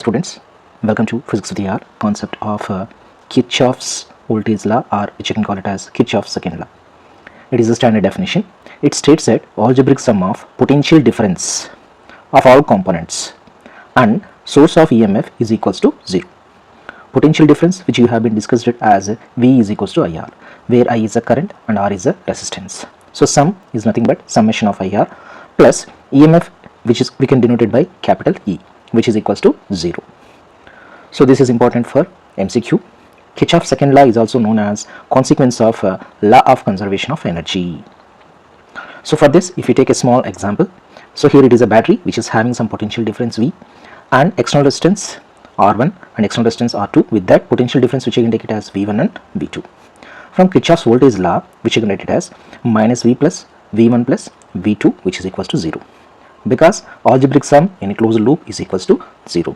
Students, welcome to Physics with ER concept of Kirchhoff's voltage law, or which you can call it as Kirchhoff's second law. It is a standard definition. It states that algebraic sum of potential difference of all components and source of EMF is equals to 0. Potential difference, which you have been discussed it as V is equals to IR, where I is a current and R is a resistance. So sum is nothing but summation of IR plus EMF, which is we can denote it by capital E, which is equals to 0. So this is important for MCQ. Kirchhoff's second law is also known as consequence of law of conservation of energy. So for this, if you take a small example, so here it is a battery which is having some potential difference V and external resistance R1 and external resistance R2 with that potential difference, which you can take it as V1 and V2. From Kirchhoff's voltage law, which you can write it as minus V plus V1 plus V2, which is equals to 0, because algebraic sum in a closed loop is equals to 0.